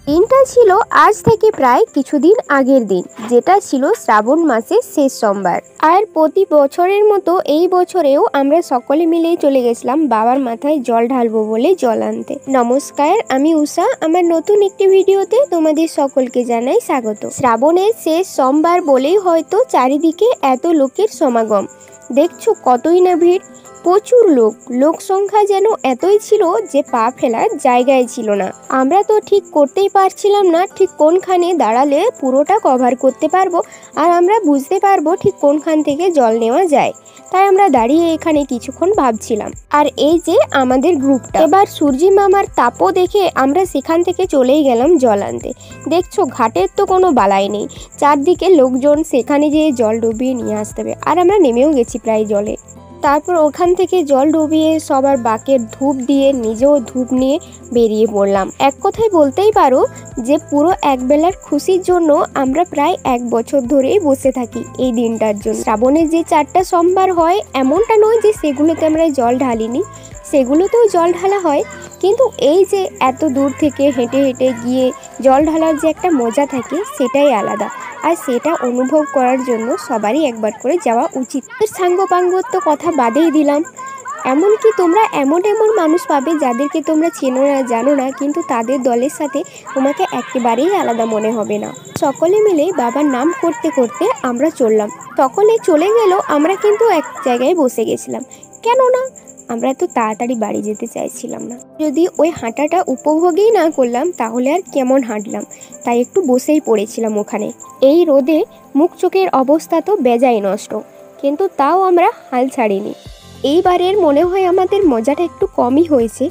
দিনটা ছিল আজ থেকে প্রায় কিছুদিন আগের দিন, যেটা ছিল শ্রাবণ মাসের শেষ সোমবার। আর প্রতি বছরের মতো এই বছরেও আমরা সকলে মিলেই চলে গেছিলাম বাবার মাথায় জল ঢালবো বলে জল আনতে। নমস্কার, আমি উষা। আমার নতুন একটি ভিডিওতে তোমাদের সকলকে জানাই স্বাগত। শ্রাবণের শেষ সোমবার বলেই হয়তো চারিদিকে এত লোকের সমাগম। দেখছো কতই না ভিড়, প্রচুর লোক সংখ্যা যেন এতই ছিল যে পা ফেলার জায়গায় ছিল না। আমরা তো ঠিক করতেই পারছিলাম না ঠিক কোনখানে দাঁড়ালে পুরোটা কভার করতে পারবো আর আমরা বুঝতে পারবো ঠিক কোনখান থেকে জল নেওয়া যায়। তাই আমরা দাঁড়িয়ে এখানে কিছুক্ষণ ভাবছিলাম। আর এই যে আমাদের গ্রুপটা, এবার সূর্যি মামার তাপও দেখে আমরা সেখান থেকে চলেই গেলাম জল আনতে। দেখছো ঘাটের তো কোনো বালাই নেই, চারদিকে লোকজন, সেখানে যেয়ে জল ডুবিয়ে নিয়ে আসতে হবে। আর আমরা নেমেও গেছি প্রায় জলে। তারপর ওখান থেকে জল ডুবিয়ে সবার বাকের ধূপ দিয়ে নিজেও ধূপ নিয়ে বেরিয়ে পড়লাম। এক কথায় বলতেই পারো যে পুরো একবেলার খুশির জন্য আমরা প্রায় 1 বছর ধরেই বসে থাকি এই দিনটার জন্য। শ্রাবণের যে 4টা সোমবার হয় এমনটা নয় যে সেগুলোতে আমরা জল ঢালিনি, সেগুলোতেও জল ঢালা হয়, কিন্তু এই যে এত দূর থেকে হেঁটে হেঁটে গিয়ে জল ঢালার যে একটা মজা থাকে সেটাই আলাদা। আর সেটা অনুভব করার জন্য সবারই একবার করে যাওয়া উচিত। সাঙ্গপাঙ্গত্ব কথা বাদেই দিলাম, এমনকি তোমরা এমন মানুষ পাবে যাদেরকে তোমরা চেনো না, জানো না, কিন্তু তাদের দলের সাথে তোমাকে একেবারেই আলাদা মনে হবে না। সকলে মিলে বাবার নাম করতে করতে আমরা চললাম। সকলে চলে গেল, আমরা কিন্তু এক জায়গায় বসে গেছিলাম। কেননা আমরা তো তাড়াতাড়ি বাড়ি যেতে চাইছিলাম না। যদি ওই হাঁটাটা উপভোগই না করলাম তাহলে আর কেমন হাঁটলাম, তাই একটু বসেই পড়েছিলাম ওখানে। এই রোদে মুখ চোখের অবস্থা তো বেজায় নষ্ট, কিন্তু তাও আমরা হাল ছাড়িনি। এইবারের মনে হয় আমাদের মজাটা একটু কমই হয়েছে।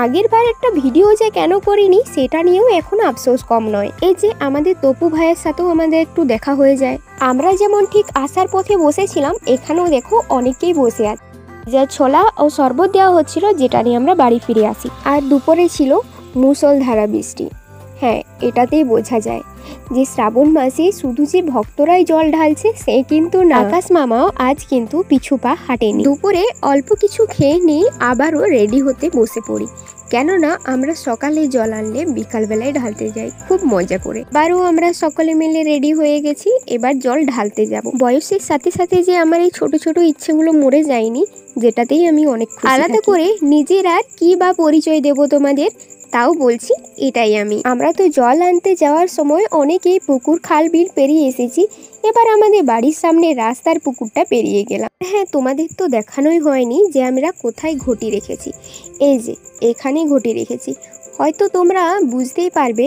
আগের বার একটা ভিডিও যে কেন করিনি সেটা নিয়েও এখন আফসোস কম নয়। এই যে আমাদের তপু ভাইয়ের সাথেও আমাদের একটু দেখা হয়ে যায়। আমরা যেমন ঠিক আসার পথে বসেছিলাম, এখানেও দেখো অনেকেই বসে আছে। যা ছোলা ও শরবত দেওয়া হচ্ছিল, যেটা নিয়ে আমরা বাড়ি ফিরে আসি। আর দুপুরে ছিল মুষলধারা বৃষ্টি। হ্যাঁ, এটাতেই বোঝা যায় যে শ্রাবণ মাসে শুধু যে ভক্তরাই জল ঢালছে সে কিন্তু না। আকাশ মামাও আজ কিন্তু পিছু পা হাঁটেনি। দুপুরে অল্প কিছু খেয়ে নিয়ে আবারও রেডি হতে বসে পড়ি, কেননা আমরা সকালে জল আনলে বিকালবেলায় ঢালতে যাই খুব মজা করে। এবারও আমরা সকলে মিলে রেডি হয়ে গেছি, এবার জল ঢালতে যাব। বয়সের সাথে সাথে যে আমার এই ছোট ছোট ইচ্ছেগুলো মরে যায়নি, যেটাতেই আমি অনেক আলাদা করে নিজের আর কি বা পরিচয় দেব তোমাদের, তাও বলছি এটাই আমি। আমরা তো জল আনতে যাওয়ার সময় অনেকেই পুকুর খাল বিল পেরিয়ে এসেছি, এবার আমাদের বাড়ির সামনে রাস্তার পুকুরটা পেরিয়ে গেলাম। হ্যাঁ, তোমাদের তো দেখানোই হয়নি যে আমরা কোথায় ঘটি রেখেছি। এই যে এখানে ঘটি রেখেছি, হয়তো তোমরা বুঝতেই পারবে